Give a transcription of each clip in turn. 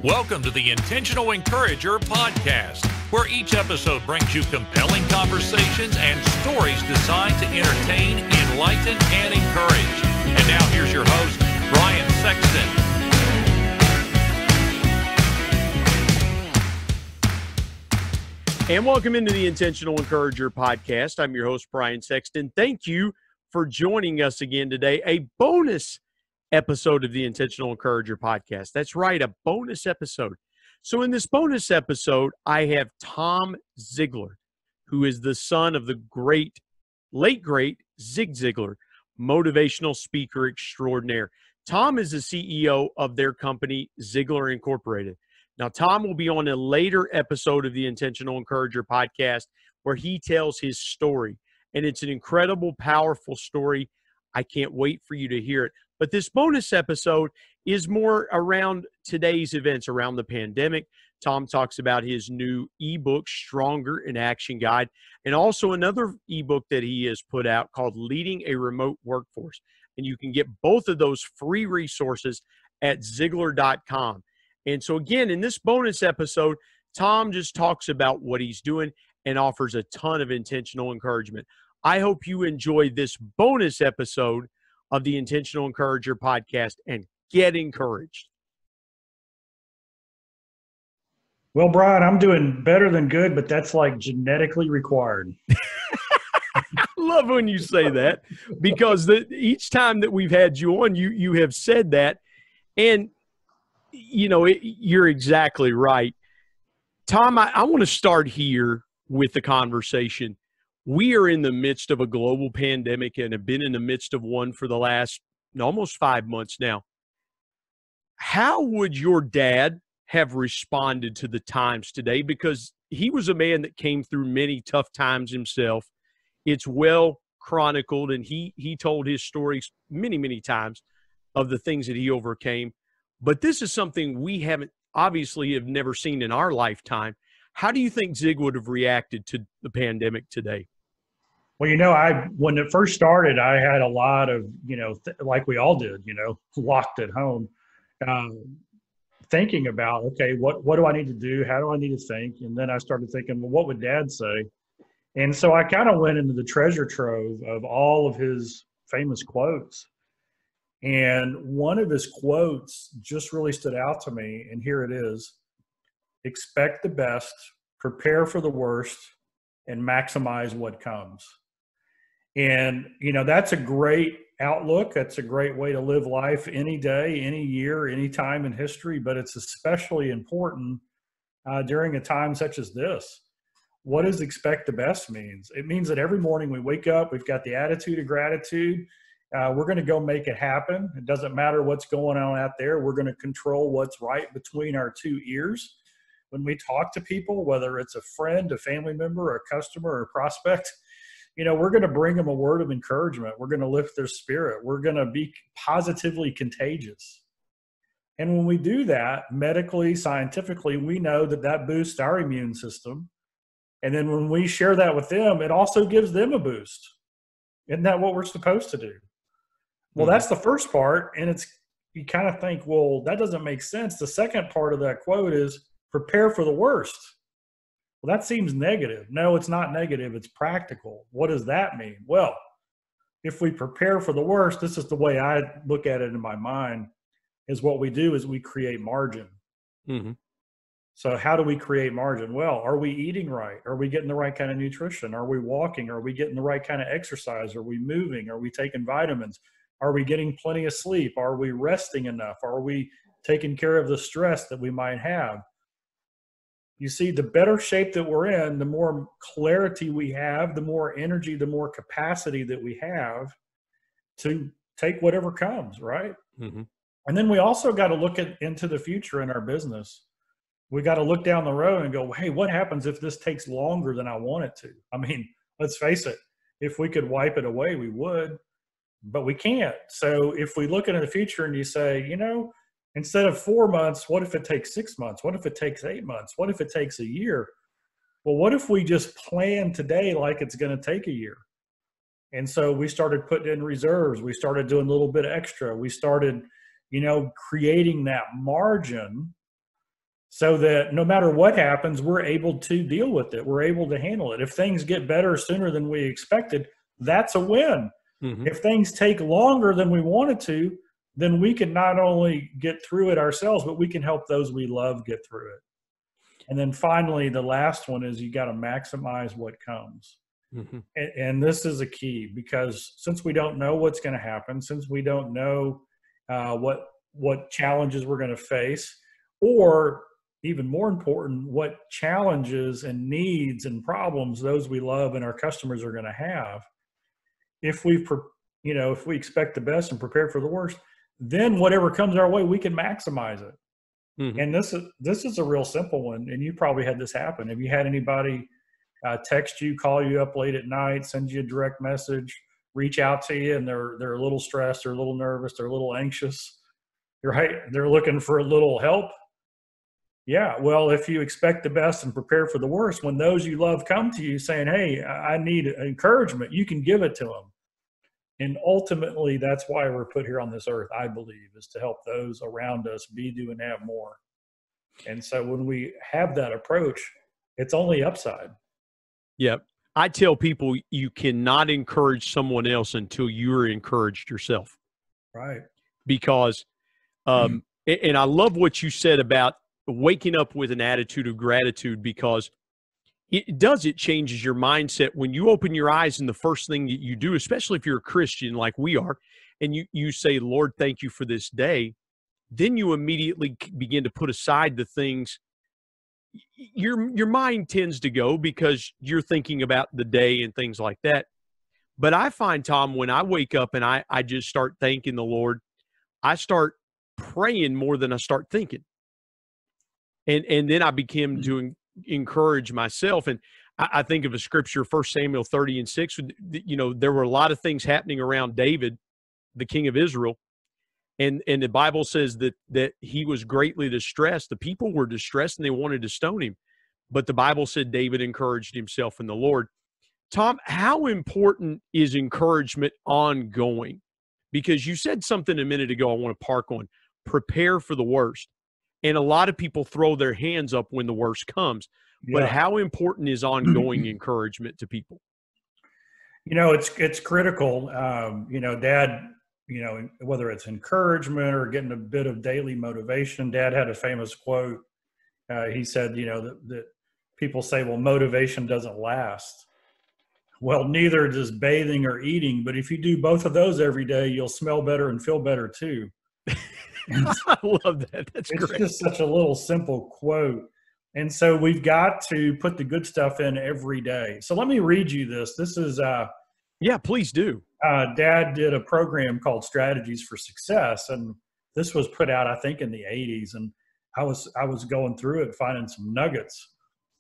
Welcome to the Intentional Encourager podcast, where each episode brings you compelling conversations and stories designed to entertain, enlighten, and encourage. And now here's your host, Brian Sexton. And welcome into the Intentional Encourager podcast. I'm your host, Brian Sexton. Thank you for joining us again today. A bonus episode of the Intentional Encourager podcast. That's right, a bonus episode. So in this bonus episode, I have Tom Ziglar, who is the son of the late great Zig Ziglar, motivational speaker extraordinaire. Tom is the CEO of their company, Ziglar Incorporated. Now, Tom will be on a later episode of the Intentional Encourager podcast where he tells his story. And it's an incredible, powerful story. I can't wait for you to hear it. But this bonus episode is more around today's events, around the pandemic. Tom talks about his new ebook, Stronger in Action Guide, and also another ebook that he has put out called Leading a Remote Workforce. And you can get both of those free resources at Ziglar.com. And so again, in this bonus episode, Tom just talks about what he's doing and offers a ton of intentional encouragement. I hope you enjoy this bonus episode of the Intentional Encourager podcast and get encouraged. Well, Brian, I'm doing better than good, but that's like genetically required. I love when you say that, because each time that we've had you on, you have said that. And, you know, you're exactly right. Tom, I want to start here with the conversation. We are in the midst of a global pandemic and have been in the midst of one for the last almost 5 months now. How would your dad have responded to the times today? Because he was a man that came through many tough times himself. It's well chronicled, and he told his stories many, many times of the things that he overcame. But this is something we have never seen in our lifetime. How do you think Zig would have reacted to the pandemic today? Well, when it first started, I had a lot of, like we all did, locked at home, thinking about, okay, what do I need to do? How do I need to think? And then I started thinking, well, what would Dad say? And so I kind of went into the treasure trove of all of his famous quotes. And one of his quotes just really stood out to me. And here it is: expect the best, prepare for the worst, and maximize what comes. And, that's a great outlook. That's a great way to live life any day, any year, any time in history, but it's especially important during a time such as this. What does expect the best means? It means that every morning we wake up, we've got the attitude of gratitude. We're going to go make it happen. It doesn't matter what's going on out there. We're going to control what's right between our two ears. When we talk to people, whether it's a friend, a family member, a customer, or a prospect, we're going to bring them a word of encouragement. We're going to lift their spirit. We're going to be positively contagious. And when we do that, medically, scientifically, we know that boosts our immune system. And then when we share that with them, it also gives them a boost. Isn't that what we're supposed to do? Well, that's the first part. And you kind of think, well, that doesn't make sense. The second part of that quote is prepare for the worst. Well, that seems negative. No, it's not negative. It's practical. What does that mean? Well, if we prepare for the worst, this is the way I look at it in my mind, is what we do is we create margin. Mm-hmm. So how do we create margin? Well, are we eating right? Are we getting the right kind of nutrition? Are we walking? Are we getting the right kind of exercise? Are we moving? Are we taking vitamins? Are we getting plenty of sleep? Are we resting enough? Are we taking care of the stress that we might have? You see, the better shape that we're in, the more clarity we have, the more energy, the more capacity that we have to take whatever comes, right? Mm-hmm. And then we also got to look into the future in our business. We got to look down the road and go, hey, what happens if this takes longer than I want it to? I mean, let's face it, if we could wipe it away, we would, but we can't. So if we look into the future and you say, instead of 4 months, what if it takes 6 months? What if it takes 8 months? What if it takes a year? Well, what if we just plan today like it's going to take a year? And so we started putting in reserves. We started doing a little bit extra. We started, creating that margin so that no matter what happens, we're able to deal with it. We're able to handle it. If things get better sooner than we expected, that's a win. Mm-hmm. If things take longer than we wanted to, then we can not only get through it ourselves, but we can help those we love get through it. And then finally, the last one is you got to maximize what comes. Mm-hmm. And this is a key, because since we don't know what's going to happen, since we don't know what challenges we're going to face, or even more important, what challenges and needs and problems those we love and our customers are going to have, if we expect the best and prepare for the worst, then whatever comes our way, we can maximize it. Mm-hmm. And this is a real simple one. And you probably had this happen. Have you had anybody text you, call you up late at night, send you a direct message, reach out to you, and they're a little stressed, they're a little nervous, they're a little anxious, right? They're looking for a little help. Yeah, well, if you expect the best and prepare for the worst, when those you love come to you saying, hey, I need encouragement, you can give it to them. And ultimately, that's why we're put here on this earth, I believe, is to help those around us be, do, and have more. And so when we have that approach, it's only upside. Yep. I tell people you cannot encourage someone else until you're encouraged yourself. Right. Because, and I love what you said about waking up with an attitude of gratitude, because it changes your mindset when you open your eyes and the first thing that you do, especially if you're a Christian like we are, and you say, Lord, thank you for this day, then you immediately begin to put aside the things. Your mind tends to go because you're thinking about the day and things like that. But I find, Tom, when I wake up and I just start thanking the Lord, I start praying more than I start thinking. And then I begin to encourage myself. And I think of a scripture, 1 Samuel 30:6, there were a lot of things happening around David, the king of Israel. And the Bible says that he was greatly distressed. The people were distressed and they wanted to stone him. But the Bible said David encouraged himself in the Lord. Tom, how important is encouragement ongoing? Because you said something a minute ago I want to park on. Prepare for the worst. And a lot of people throw their hands up when the worst comes. Yeah. But how important is ongoing encouragement to people? It's critical. Dad, whether it's encouragement or getting a bit of daily motivation, Dad had a famous quote. He said, that people say, well, motivation doesn't last. Well, neither does bathing or eating. But if you do both of those every day, you'll smell better and feel better too. I love that. That's great. It's just such a little simple quote. And so we've got to put the good stuff in every day. So let me read you this. This is yeah, please do. Dad did a program called Strategies for Success, and this was put out, I think, in the 80s. And I was going through it, finding some nuggets.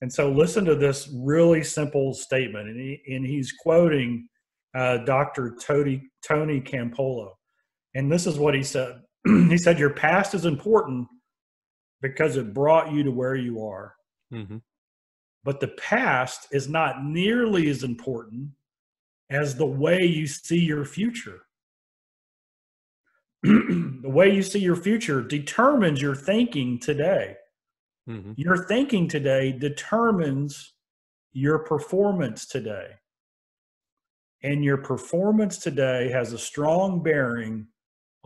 And so listen to this really simple statement, and he's quoting Dr. Tony Campolo. And this is what he said. He said, your past is important because it brought you to where you are. Mm-hmm. But the past is not nearly as important as the way you see your future. The way you see your future determines your thinking today. Mm-hmm. Your thinking today determines your performance today. And your performance today has a strong bearing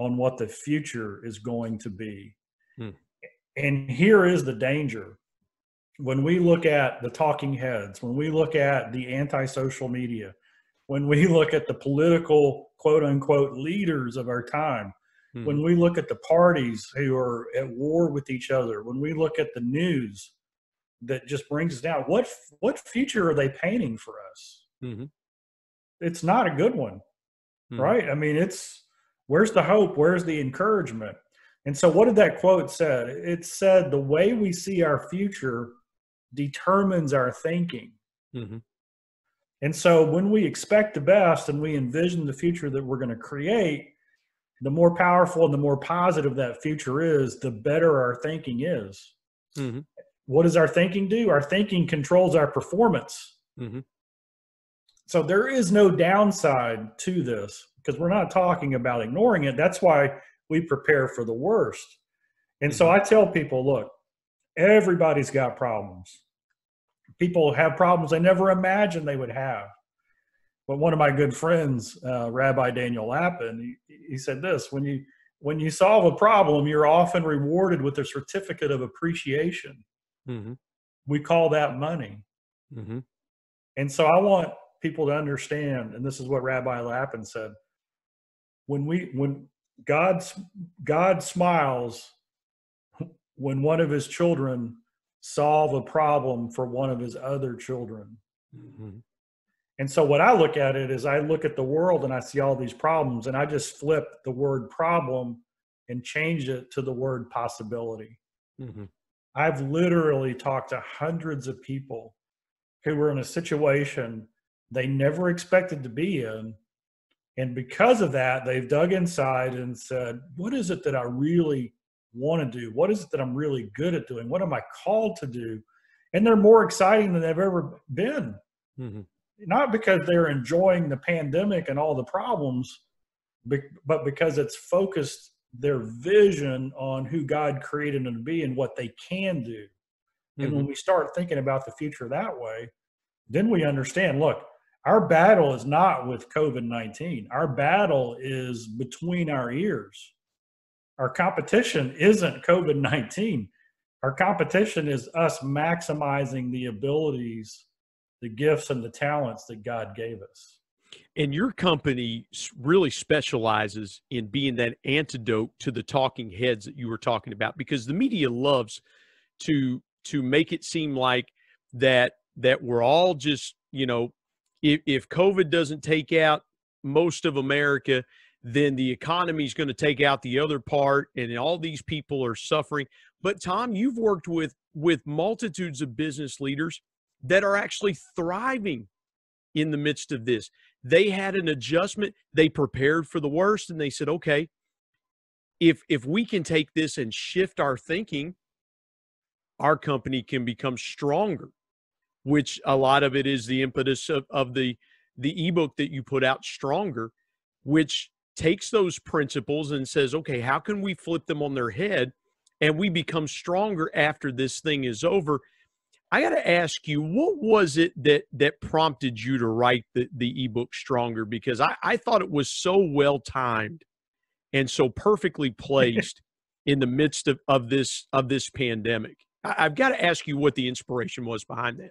on what the future is going to be. And here is the danger. When we look at the talking heads, when we look at the anti-social media, when we look at the political, quote unquote, leaders of our time, when we look at the parties who are at war with each other, when we look at the news that just brings us down, what future are they painting for us? Mm-hmm. It's not a good one, right? I mean, where's the hope? Where's the encouragement? And so what did that quote say? It said, the way we see our future determines our thinking. Mm-hmm. And so when we expect the best and we envision the future that we're going to create, the more powerful and the more positive that future is, the better our thinking is. Mm-hmm. What does our thinking do? Our thinking controls our performance. Mm-hmm. So there is no downside to this, because we're not talking about ignoring it. That's why we prepare for the worst. And so I tell people, look, Everybody's got problems. People have problems they never imagined they would have. But one of my good friends, Rabbi Daniel Lappin, he said this: when you solve a problem, you're often rewarded with a certificate of appreciation. Mm-hmm. We call that money. Mm-hmm. And so I want people to understand, and this is what Rabbi Lappin said: when God smiles when one of his children solve a problem for one of his other children. Mm-hmm. And so what I look at it is, I look at the world and I see all these problems, and I just flip the word problem and change it to the word possibility. Mm-hmm. I've literally talked to hundreds of people who were in a situation they never expected to be in. And because of that, they've dug inside and said, what is it that I really want to do? What is it that I'm really good at doing? What am I called to do? And they're more exciting than they've ever been. Mm-hmm. Not because they're enjoying the pandemic and all the problems, but because it's focused their vision on who God created them to be and what they can do. Mm-hmm. And when we start thinking about the future that way, then we understand, look, our battle is not with COVID-19. Our battle is between our ears. Our competition isn't COVID-19. Our competition is us maximizing the abilities, the gifts, and the talents that God gave us. And your company really specializes in being that antidote to the talking heads that you were talking about, because the media loves to make it seem like that we're all just, if COVID doesn't take out most of America, then the economy is going to take out the other part, and all these people are suffering. But Tom, you've worked with multitudes of business leaders that are actually thriving in the midst of this. They had an adjustment. They prepared for the worst, and they said, okay, if we can take this and shift our thinking, our company can become stronger, which a lot of it is the impetus of the ebook that you put out, Stronger, which takes those principles and says, okay, how can we flip them on their head and we become stronger after this thing is over? I got to ask you, what was it that prompted you to write the ebook Stronger? Because I thought it was so well timed and so perfectly placed in the midst of this pandemic. I've got to ask you what the inspiration was behind that.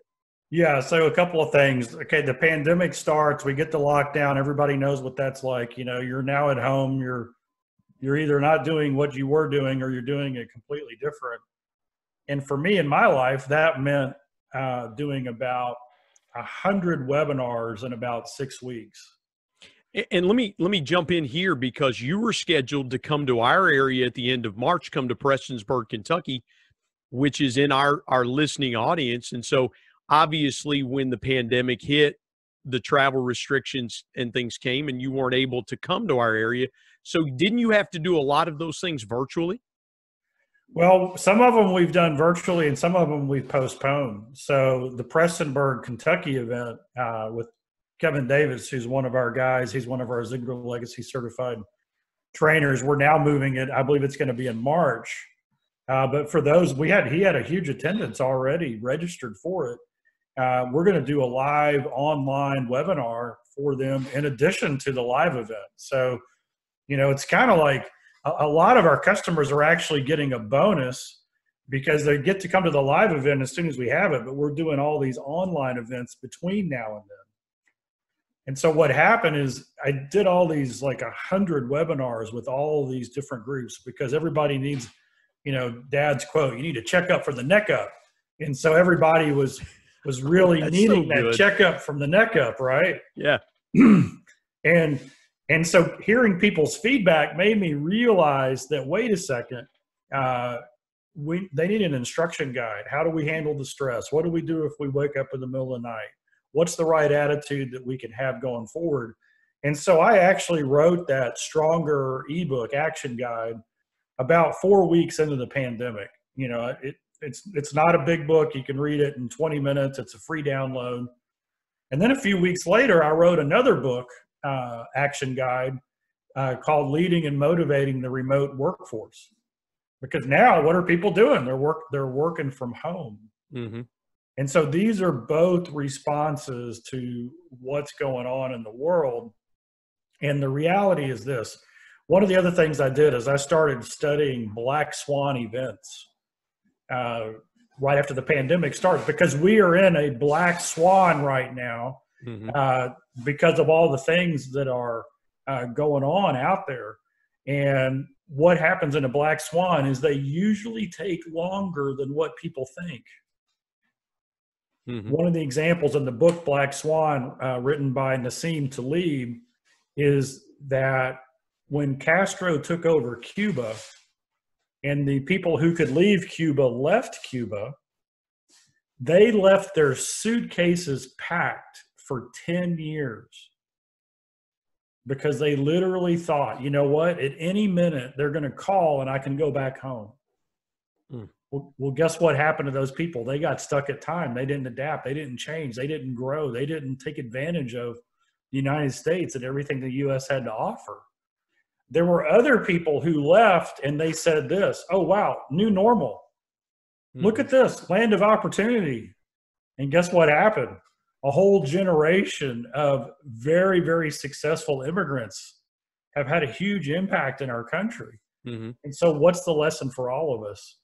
Yeah, so a couple of things. Okay, the pandemic starts, we get the lockdown, everybody knows what that's like. You're now at home, you're either not doing what you were doing or you're doing it completely different. And for me in my life, that meant doing about 100 webinars in about 6 weeks. And let me jump in here, because you were scheduled to come to our area at the end of March, come to Prestonsburg, Kentucky, which is in our listening audience. And so obviously when the pandemic hit, the travel restrictions and things came, and you weren't able to come to our area. So didn't you have to do a lot of those things virtually? Well, some of them we've done virtually and some of them we've postponed. So the Prestonsburg, Kentucky event with Kevin Davis, who's one of our guys, he's one of our Ziglar Legacy certified trainers. We're now moving it. I believe it's going to be in March. But for those, he had a huge attendance already registered for it. We're going to do a live online webinar for them in addition to the live event. So, it's kind of like a lot of our customers are actually getting a bonus because they get to come to the live event as soon as we have it, but we're doing all these online events between now and then. And so what happened is I did all these like 100 webinars with all these different groups, because everybody needs, Dad's quote, you need to check up for the neck up. And so everybody was really needing that checkup from the neck up, right? Yeah. And so hearing people's feedback made me realize that, wait a second, they need an instruction guide. How do we handle the stress? What do we do if we wake up in the middle of the night? What's the right attitude that we can have going forward? And so I actually wrote that Stronger ebook action guide about 4 weeks into the pandemic. It's not a big book. You can read it in 20 minutes. It's a free download. And then a few weeks later, I wrote another book, action guide, called Leading and Motivating the Remote Workforce. Because now what are people doing? They're working from home. Mm-hmm. And so these are both responses to what's going on in the world. And the reality is this. One of the other things I did is I started studying black swan events right after the pandemic started, because we are in a black swan right now because of all the things that are going on out there. And what happens in a black swan is they usually take longer than what people think. Mm-hmm. One of the examples in the book Black Swan, written by Nassim Taleb, is that when Castro took over Cuba and the people who could leave Cuba left Cuba, they left their suitcases packed for 10 years because they literally thought, you know what, at any minute they're going to call and I can go back home. Well, guess what happened to those people? They got stuck at time. They didn't adapt. They didn't change. They didn't grow. They didn't take advantage of the United States and everything the U.S. had to offer. There were other people who left and they said this, oh, wow, new normal. Look at this, land of opportunity. And guess what happened? A whole generation of very, very successful immigrants have had a huge impact in our country. And so what's the lesson for all of us?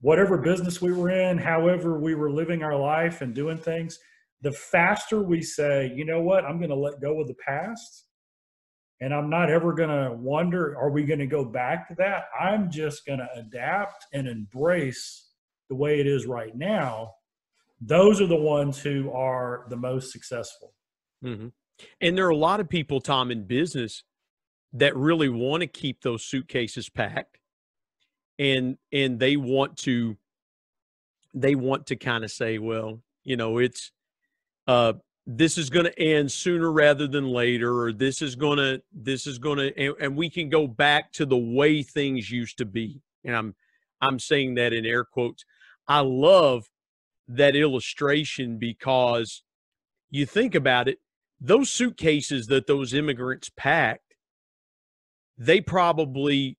Whatever business we were in, however we were living our life and doing things, the faster we say, you know what, I'm going to let go of the past and I'm not ever going to wonder, are we going to go back to that? I'm just going to adapt and embrace the way it is right now. Those are the ones who are the most successful. And there are a lot of people, Tom, in business that really want to keep those suitcases packed. And they want to kind of say, well, you know, it's this is going to end sooner rather than later, or this is going to, and we can go back to the way things used to be. And I'm saying that in air quotes. I love that illustration because you think about it, those suitcases that those immigrants packed, they probably,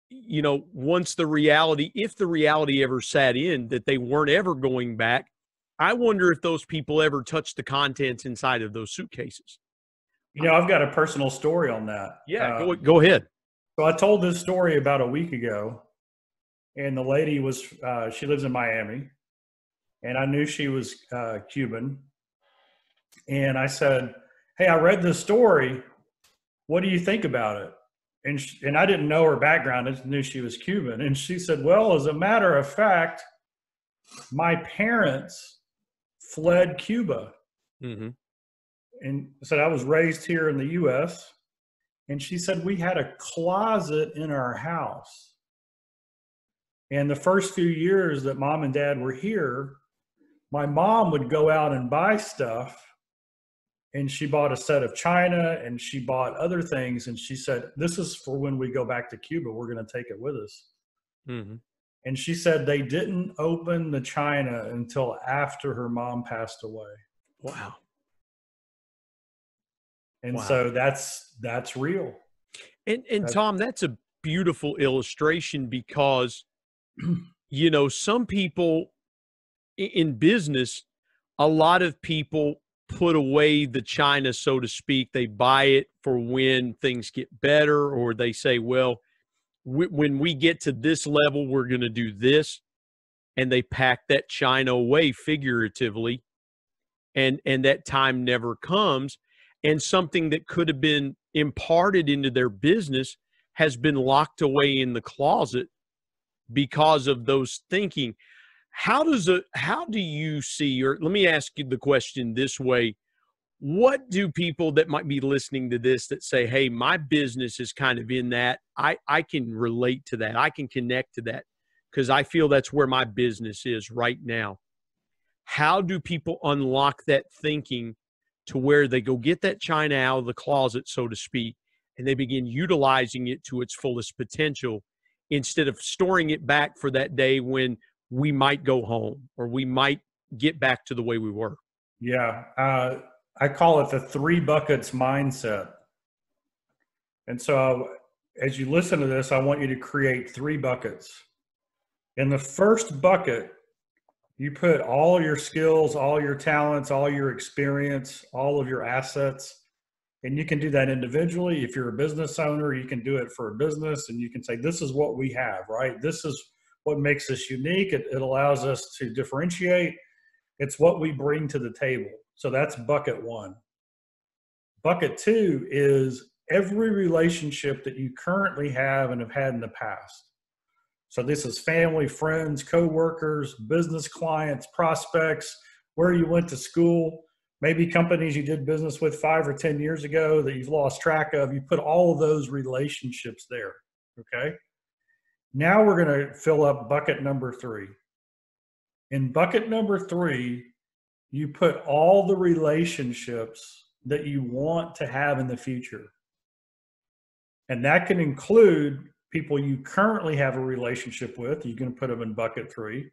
you know, once the reality, if the reality ever sat in that they weren't ever going back, I wonder if those people ever touched the contents inside of those suitcases. You know, I've got a personal story on that. Yeah, go ahead. So I told this story about a week ago, and the lady was, she lives in Miami, and I knew she was Cuban. And I said, hey, I read this story. What do you think about it? And I didn't know her background. I just knew she was Cuban. And she said, well, as a matter of fact, my parents fled Cuba. And said, I was raised here in the U.S. And she said, we had a closet in our house. And the first few years that mom and dad were here, my mom would go out and buy stuff. And she bought a set of china and she bought other things. And she said, this is for when we go back to Cuba, we're going to take it with us. And she said they didn't open the china until after her mom passed away. Wow. And so that's real. And Tom, that's a beautiful illustration because, you know, some people in business, a lot of people put away the china, so to speak. They buy it for when things get better, or they say, well, when we get to this level, we're going to do this. And they pack that china away figuratively. And that time never comes. And something that could have been imparted into their business has been locked away in the closet because of those thinking. How do you see, or let me ask you the question this way. What do people that might be listening to this that say, hey, my business is kind of in that, I can relate to that. I can connect to that because I feel that's where my business is right now. How do people unlock that thinking to where they go get that china out of the closet, so to speak, and they begin utilizing it to its fullest potential instead of storing it back for that day when we might go home or we might get back to the way we were? Yeah. I call it the 3 buckets mindset. And so as you listen to this, I want you to create 3 buckets. In the first bucket, you put all your skills, all your talents, all your experience, all of your assets. And you can do that individually. If you're a business owner, you can do it for a business, and you can say, this is what we have, right? This is what makes us unique. It allows us to differentiate. It's what we bring to the table. So that's bucket one. Bucket two is every relationship that you currently have and have had in the past. So this is family, friends, coworkers, business clients, prospects, where you went to school, maybe companies you did business with 5 or 10 years ago that you've lost track of. You put all of those relationships there, okay? Now we're going to fill up bucket number three. In bucket number three, you put all the relationships that you want to have in the future. And that can include people you currently have a relationship with. You can put them in bucket three.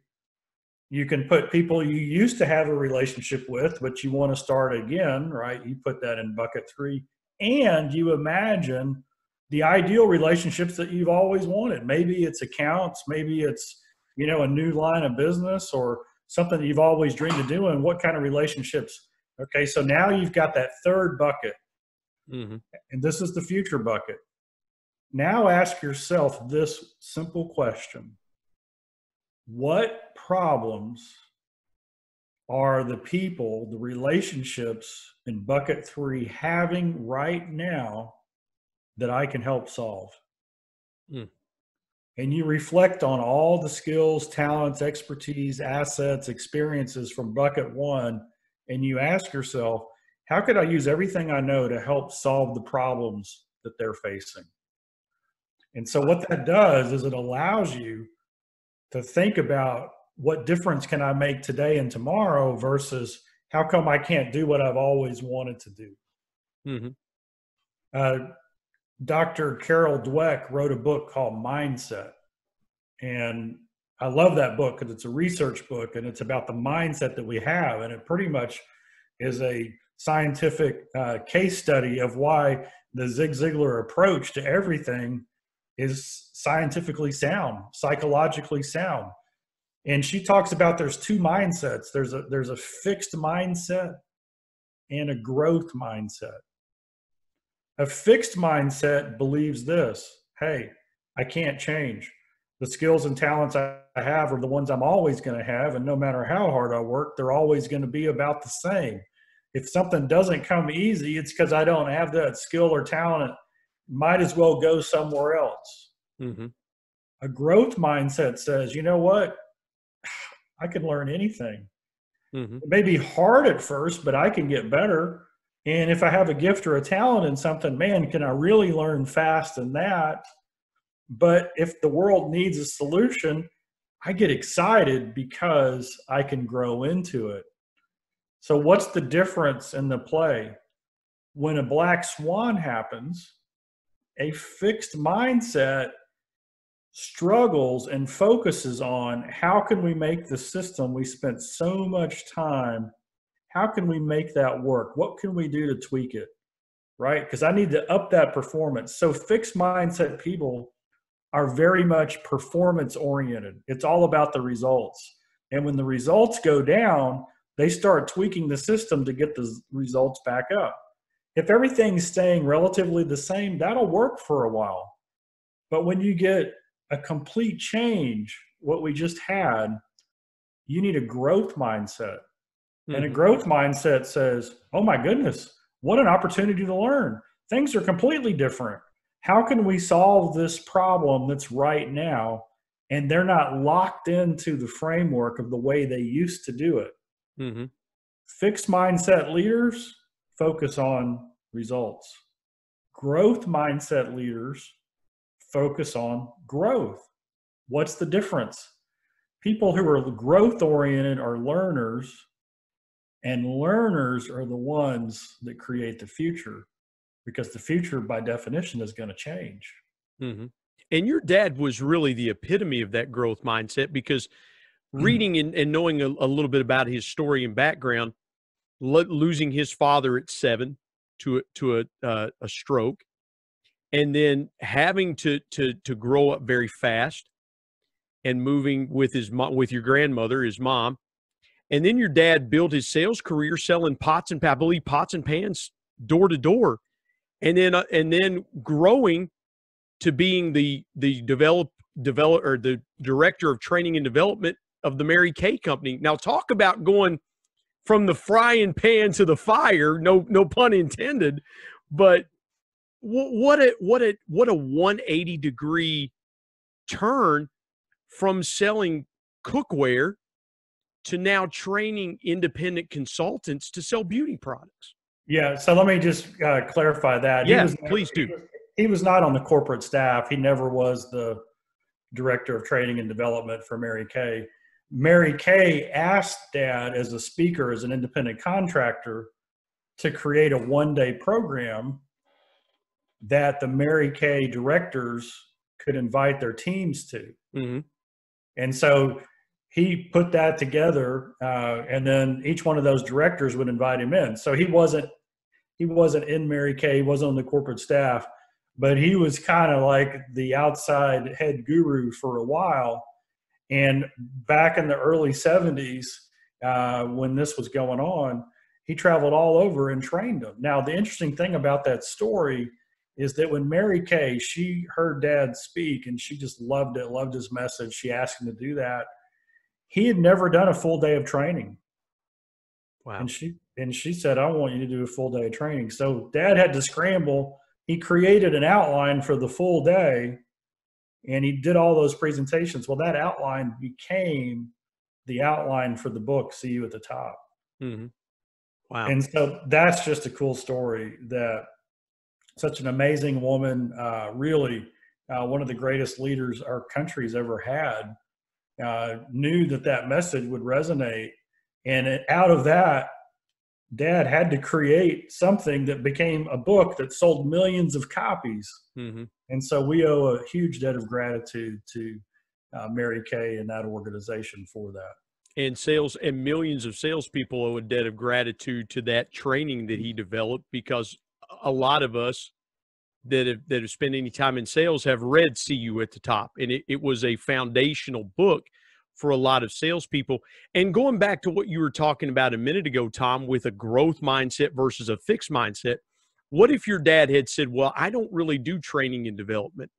You can put people you used to have a relationship with, but you want to start again, right? You put that in bucket three. And you imagine the ideal relationships that you've always wanted. Maybe it's accounts, maybe it's, a new line of business or something that you've always dreamed of doing. What kind of relationships? Okay, so now you've got that third bucket. Mm-hmm. And this is the future bucket. Now ask yourself this simple question. What problems are the people, the relationships in bucket three having right now that I can help solve? And you reflect on all the skills, talents, expertise, assets, experiences from bucket one, and you ask yourself, how could I use everything I know to help solve the problems that they're facing? And so what that does is it allows you to think about what difference can I make today and tomorrow versus how come I can't do what I've always wanted to do. Mm-hmm. Dr. Carol Dweck wrote a book called Mindset. And I love that book because it's a research book and it's about the mindset that we have. And it pretty much is a scientific case study of why the Zig Ziglar approach to everything is scientifically sound, psychologically sound. And she talks about there's two mindsets. There's a fixed mindset and a growth mindset. A fixed mindset believes this: hey, I can't change. The skills and talents I have are the ones I'm always going to have, and no matter how hard I work, they're always going to be about the same. If something doesn't come easy, it's because I don't have that skill or talent. Might as well go somewhere else. Mm-hmm. A growth mindset says, you know what? I can learn anything. Mm-hmm. It may be hard at first, but I can get better. And if I have a gift or a talent in something, man, can I really learn fast in that? But if the world needs a solution, I get excited because I can grow into it. So what's the difference in the play? When a black swan happens, a fixed mindset struggles and focuses on how can we make the system we spent so much time, how can we make that work? What can we do to tweak it, right? Because I need to up that performance. So fixed mindset people are very much performance oriented. It's all about the results. And when the results go down, they start tweaking the system to get the results back up. If everything's staying relatively the same, that'll work for a while. But when you get a complete change, what we just had, you need a growth mindset. Mm-hmm. And a growth mindset says, oh my goodness, what an opportunity to learn. Things are completely different. How can we solve this problem that's right now? And they're not locked into the framework of the way they used to do it. Mm-hmm. Fixed mindset leaders focus on results. Growth mindset leaders focus on growth. What's the difference? People who are growth oriented are learners, and learners are the ones that create the future, because the future by definition is going to change. Mm-hmm. And your dad was really the epitome of that growth mindset, because reading and knowing a little bit about his story and background, losing his father at 7 to a stroke, and then having to grow up very fast, and moving with with your grandmother, his mom. And then your dad built his sales career selling pots and, I believe, pots and pans door to door. And then growing to being the director of training and development of the Mary Kay Company. Now, talk about going from the frying pan to the fire. No pun intended. But what a 180-degree turn from selling cookware to now training independent consultants to sell beauty products. Yeah. So let me just clarify that. Yeah, please do. He was not on the corporate staff. He never was the director of training and development for Mary Kay. Mary Kay asked Dad as a speaker, as an independent contractor, to create a one-day program that the Mary Kay directors could invite their teams to. Mm-hmm. And so he put that together, and then each one of those directors would invite him in. So he wasn't in Mary Kay, he wasn't on the corporate staff, but he was kind of like the outside head guru for a while. And back in the early 70s, when this was going on, he traveled all over and trained them. Now, the interesting thing about that story is that when Mary Kay, she heard Dad speak and she just loved it, loved his message. She asked him to do that. He had never done a full day of training. Wow. And she said, I want you to do a full day of training. So Dad had to scramble. He created an outline for the full day, and he did all those presentations. Well, that outline became the outline for the book, See You at the Top. Mm-hmm. Wow. And so that's just a cool story, that such an amazing woman, really one of the greatest leaders our country's ever had, knew that message would resonate. And out of that, Dad had to create something that became a book that sold millions of copies. Mm-hmm. And so we owe a huge debt of gratitude to Mary Kay and that organization for that. And millions of salespeople owe a debt of gratitude to that training that he developed, because a lot of us that have spent any time in sales have read See You at the Top. And it was a foundational book for a lot of salespeople. And going back to what you were talking about a minute ago, Tom, with a growth mindset versus a fixed mindset, what if your dad had said, well, I don't really do training and development.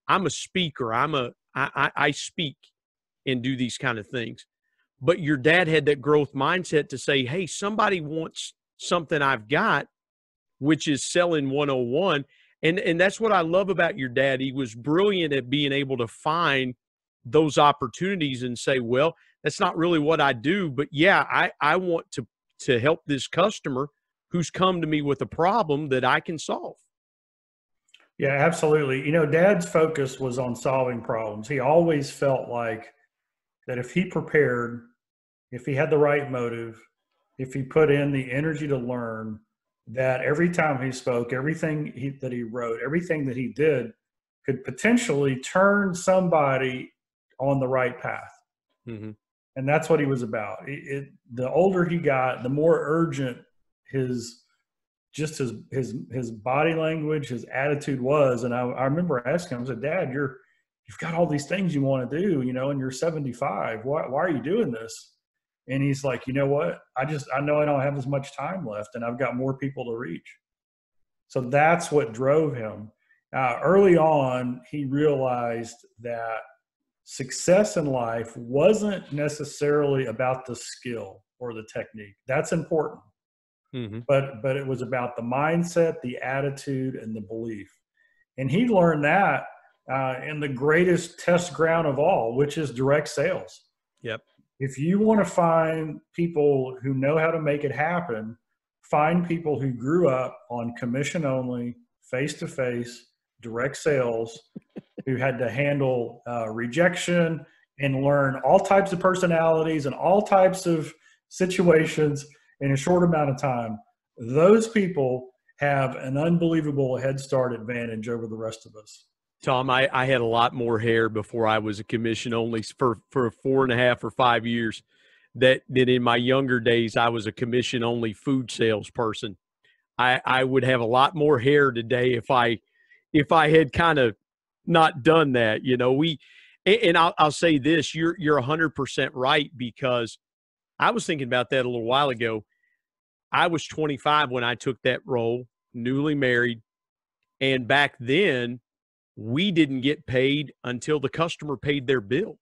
I'm a speaker. I speak and do these kind of things. But your dad had that growth mindset to say, hey, somebody wants something I've got, which is selling 101. And that's what I love about your dad. He was brilliant at being able to find those opportunities and say, well, that's not really what I do, but yeah, I want to help this customer who's come to me with a problem that I can solve. Yeah, absolutely. You know, Dad's focus was on solving problems. He always felt like that if he prepared, if he had the right motive, if he put in the energy to learn, that every time he spoke, everything that he wrote, everything that he did could potentially turn somebody on the right path. Mm-hmm. And that's what he was about. The older he got, the more urgent his body language, his attitude was. And I remember asking him, I said, Dad, you've got all these things you want to do, and you're 75. Why are you doing this? And he's like, you know what? I know I don't have as much time left, and I've got more people to reach. So that's what drove him. Early on, he realized that success in life wasn't necessarily about the skill or the technique. That's important. Mm-hmm. But it was about the mindset, the attitude, and the belief. And he learned that in the greatest test ground of all, which is direct sales. Yep. If you want to find people who know how to make it happen, find people who grew up on commission only, face-to-face, direct sales, who had to handle rejection and learn all types of personalities and all types of situations in a short amount of time. Those people have an unbelievable head start advantage over the rest of us. Tom, I had a lot more hair before I was a commission only for 4.5 or 5 years. That in my younger days, I was a commission only food salesperson. I would have a lot more hair today if I had kind of not done that. And I'll say this, you're 100% right, because I was thinking about that a little while ago. I was 25 when I took that role, newly married. And back then, we didn't get paid until the customer paid their bill.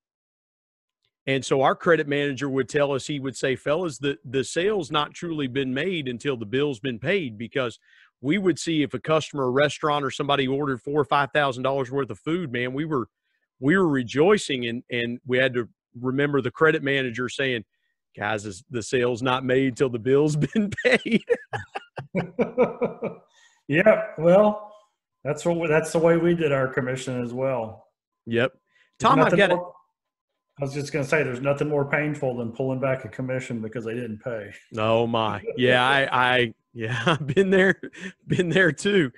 And so our credit manager would tell us, he would say, fellas, the sale's not truly been made until the bill's been paid, because we would see if a customer, a restaurant, or somebody ordered $4,000 or $5,000 worth of food, man, we were rejoicing, and we had to remember the credit manager saying, guys, the sale's not made till the bill's been paid. Yeah, well, that's the way we did our commission as well. Yep. Tom, I was just going to say, there's nothing more painful than pulling back a commission because they didn't pay. Oh my. Yeah, I've been there too.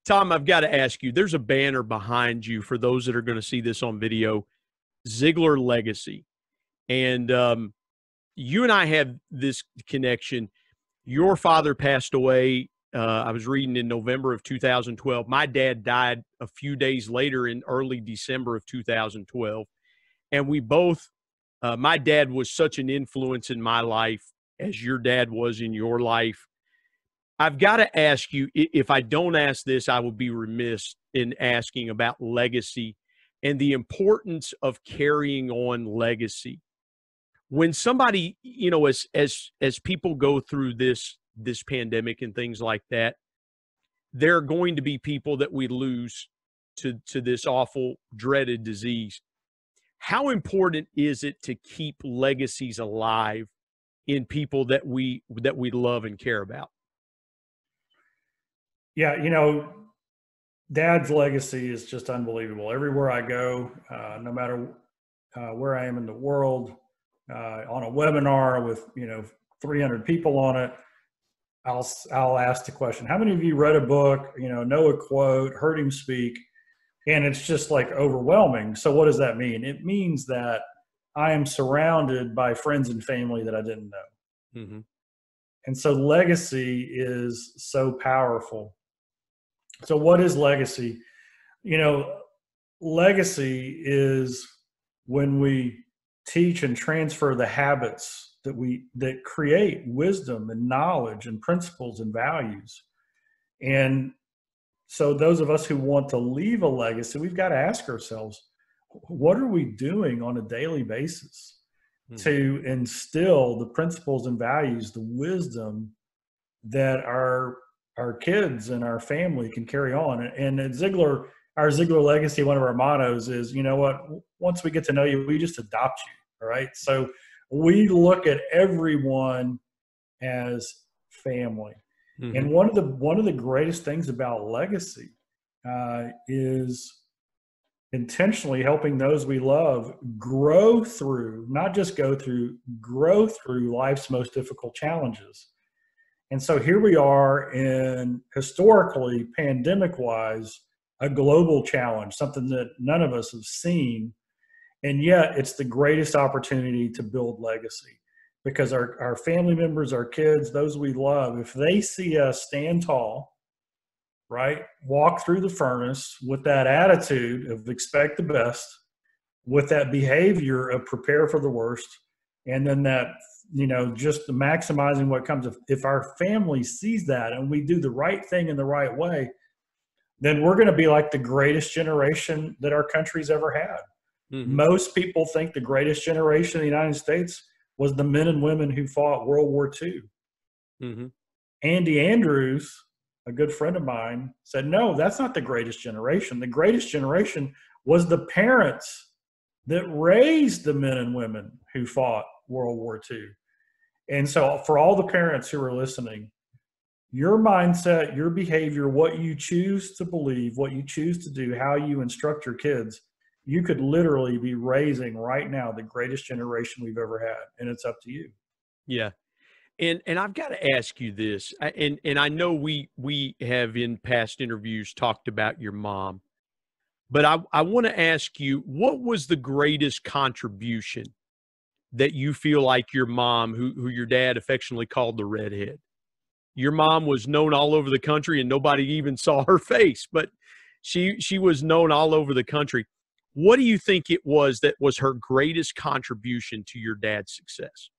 Tom, I've got to ask you, there's a banner behind you for those that are going to see this on video, Ziglar Legacy. And you and I have this connection. Your father passed away. I was reading in November of 2012. My dad died a few days later in early December of 2012. And we both, my dad was such an influence in my life as your dad was in your life. I've got to ask you, if I don't ask this, I would be remiss in asking about legacy and the importance of carrying on legacy. When somebody, you know, as people go through this pandemic and things like that, there are going to be people that we lose to this awful, dreaded disease. How important is it to keep legacies alive in people that we love and care about? Yeah, you know, Dad's legacy is just unbelievable. Everywhere I go, no matter where I am in the world, on a webinar with 300 people on it, I'll ask the question, how many of you read a book, know a quote, heard him speak? And it's just like overwhelming. So what does that mean? It means that I am surrounded by friends and family that I didn't know. Mm-hmm. And so legacy is so powerful. So what is legacy? Legacy is when we teach and transfer the habits that create wisdom and knowledge and principles and values. And so those of us who want to leave a legacy, we've got to ask ourselves, what are we doing on a daily basis to instill the principles and values, the wisdom that our kids and our family can carry on? And at Ziglar, our Ziglar legacy, one of our mottos is, you know what, once we get to know you, we just adopt you. All right. So we look at everyone as family. Mm-hmm. And one of the greatest things about legacy is intentionally helping those we love grow through, not just go through, grow through life's most difficult challenges. And so here we are in, historically, pandemic-wise, a global challenge, something that none of us have seen. And yet it's the greatest opportunity to build legacy, because our family members, our kids, those we love, if they see us stand tall, right, walk through the furnace with that attitude of expect the best, with that behavior of prepare for the worst, and then that, just maximizing what comes. If our family sees that and we do the right thing in the right way, then we're going to be like the greatest generation that our country's ever had. Mm-hmm. Most people think the greatest generation in the United States was the men and women who fought World War II. Mm-hmm. Andy Andrews, a good friend of mine, said, no, that's not the greatest generation. The greatest generation was the parents that raised the men and women who fought World War II. And so for all the parents who are listening, your mindset, your behavior, what you choose to believe, what you choose to do, how you instruct your kids, you could literally be raising right now the greatest generation we've ever had, and it's up to you. Yeah. And I've got to ask you this, and I know we have in past interviews talked about your mom, but I want to ask you, what was the greatest contribution that you feel like your mom, who your dad affectionately called the redhead? Your mom was known all over the country and nobody even saw her face, but she was known all over the country. What do you think it was that was her greatest contribution to your dad's success?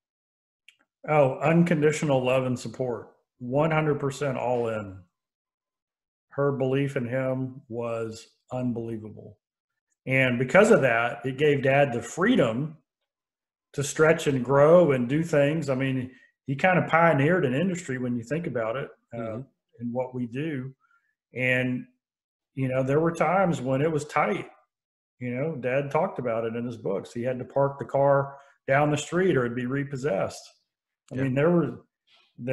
Oh, unconditional love and support. 100% all in. Her belief in him was unbelievable. And because of that, it gave Dad the freedom to stretch and grow and do things. I mean, he kind of pioneered an industry when you think about it, in what we do. And, there were times when it was tight. Dad talked about it in his books. He had to park the car down the street or it'd be repossessed. I mean, there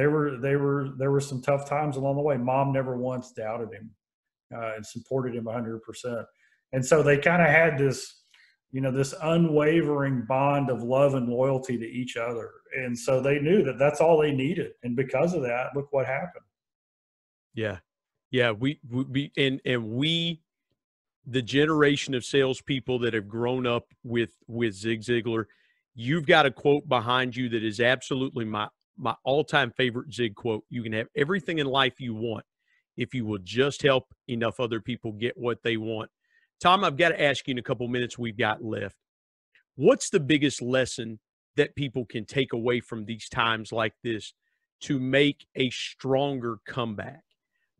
were some tough times along the way. Mom never once doubted him and supported him 100%. And so they kind of had this, this unwavering bond of love and loyalty to each other. And so they knew that that's all they needed. And because of that, look what happened. Yeah. Yeah. We the generation of salespeople that have grown up with Zig Ziglar, you've got a quote behind you that is absolutely my all-time favorite Zig quote. You can have everything in life you want if you will just help enough other people get what they want. Tom, I've got to ask you in a couple minutes we've got left. What's the biggest lesson that people can take away from these times like this to make a stronger comeback?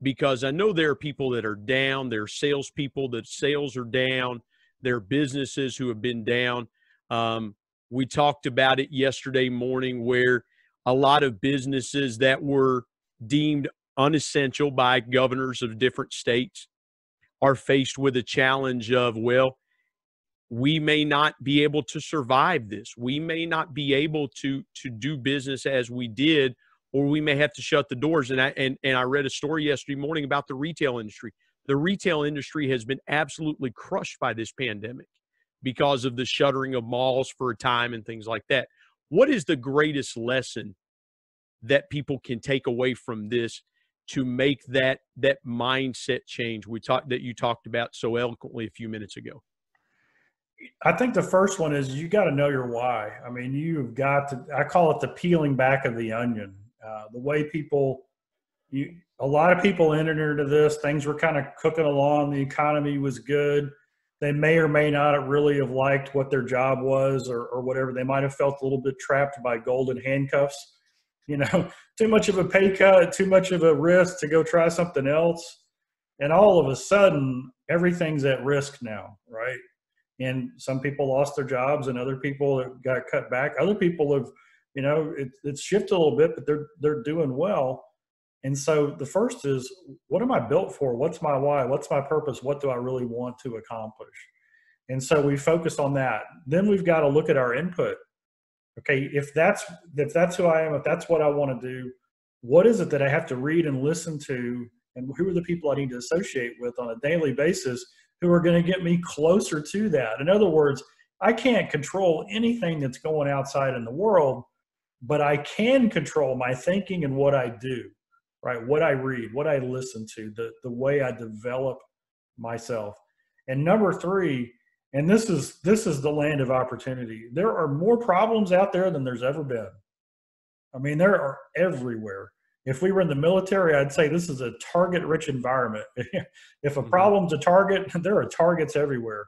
Because I know there are people that are down. There are salespeople that sales are down. There are businesses who have been down. We talked about it yesterday morning where a lot of businesses that were deemed unessential by governors of different states are faced with a challenge of, well, we may not be able to survive this. We may not be able to do business as we did, or we may have to shut the doors. And I read a story yesterday morning about the retail industry. The retail industry has been absolutely crushed by this pandemic because of the shuttering of malls for a time and things like that. What is the greatest lesson that people can take away from this to make that mindset change that you talked about so eloquently a few minutes ago? I think the first one is you got to know your why. I mean, you've got to, I call it the peeling back of the onion. The way a lot of people entered into this, things were kind of cooking along. The economy was good. They may or may not really have liked what their job was or whatever. They might have felt a little bit trapped by golden handcuffs, too much of a pay cut, too much of a risk to go try something else. And all of a sudden, everything's at risk now, right? And some people lost their jobs and other people got cut back. Other people have, it's shifted a little bit, but they're doing well. And so the first is, what am I built for? What's my why? What's my purpose? What do I really want to accomplish? And so we focus on that. Then we've got to look at our input. Okay, if that's who I am, if that's what I want to do, what is it that I have to read and listen to? And who are the people I need to associate with on a daily basis who are going to get me closer to that? In other words, I can't control anything that's going outside in the world, but I can control my thinking and what I do, right? What I read, what I listen to, the way I develop myself. And number three, and this is the land of opportunity. There are more problems out there than there's ever been. I mean, there are everywhere. If we were in the military, I'd say this is a target-rich environment. If a problem's a target, there are targets everywhere.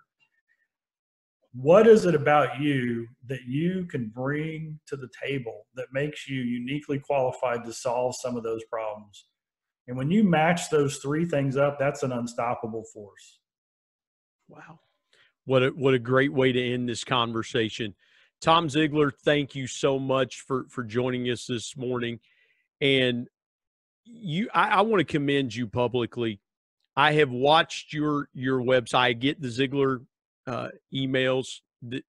What is it about you that you can bring to the table that makes you uniquely qualified to solve some of those problems? And when you match those three things up, that's an unstoppable force. Wow. What a great way to end this conversation. Tom Ziglar, thank you so much for joining us this morning. And I want to commend you publicly. I have watched your website. I get the Ziglar emails,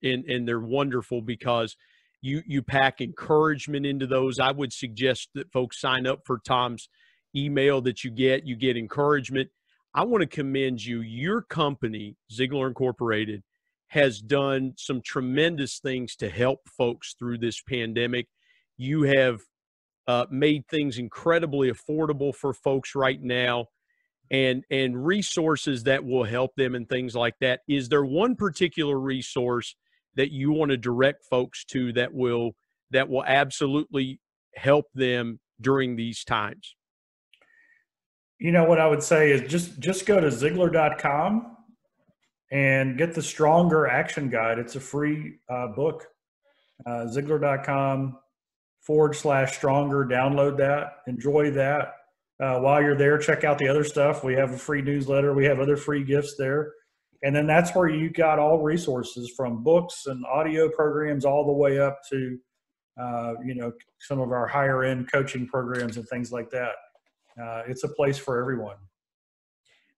and they're wonderful because you pack encouragement into those. I would suggest that folks sign up for Tom's email that you get encouragement. I want to commend you. Your company, Ziglar Incorporated, has done some tremendous things to help folks through this pandemic. You have made things incredibly affordable for folks right now, and resources that will help them and things like that. Is there one particular resource that you want to direct folks to that will absolutely help them during these times? What I would say is just go to Ziglar.com and get the Stronger Action Guide. It's a free book. Ziglar.com/stronger. Download that. Enjoy that. While you're there, check out the other stuff. We have a free newsletter. We have other free gifts there. And then that's where you got all resources, from books and audio programs all the way up to, some of our higher end coaching programs and things like that. It's a place for everyone.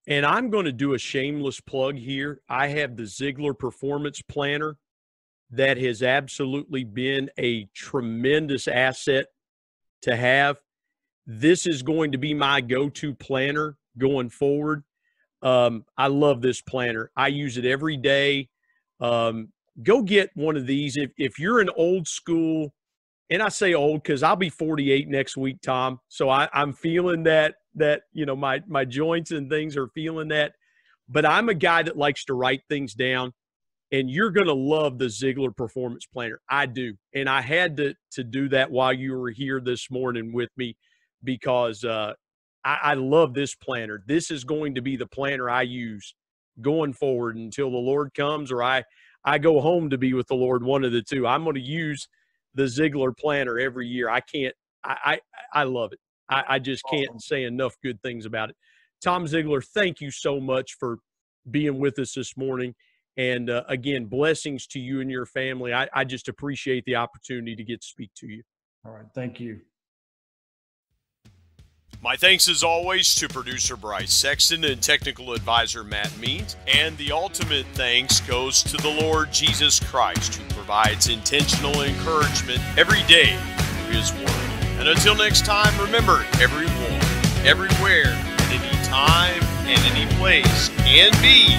And I'm going to do a shameless plug here. I have the Ziglar Performance Planner that has absolutely been a tremendous asset to have. This is going to be my go-to planner going forward. I love this planner. I use it every day. Go get one of these. If you're an old school, and I say old because I'll be 48 next week, Tom. So I'm feeling that my joints and things are feeling that. But I'm a guy that likes to write things down, and you're going to love the Ziglar Performance Planner. I do. And I had to do that while you were here this morning with me, because I love this planner. This is going to be the planner I use going forward until the Lord comes, or I go home to be with the Lord, one of the two. I'm going to use the Ziglar planner every year. I love it. I just can't say enough good things about it. Tom Ziglar, thank you so much for being with us this morning. And again, blessings to you and your family. I just appreciate the opportunity to get to speak to you. All right. Thank you. My thanks as always to producer Bryce Sexton and technical advisor Matt Means. And the ultimate thanks goes to the Lord Jesus Christ, who provides intentional encouragement every day through His Word. And until next time, remember, everyone, everywhere, at any time, and any place can be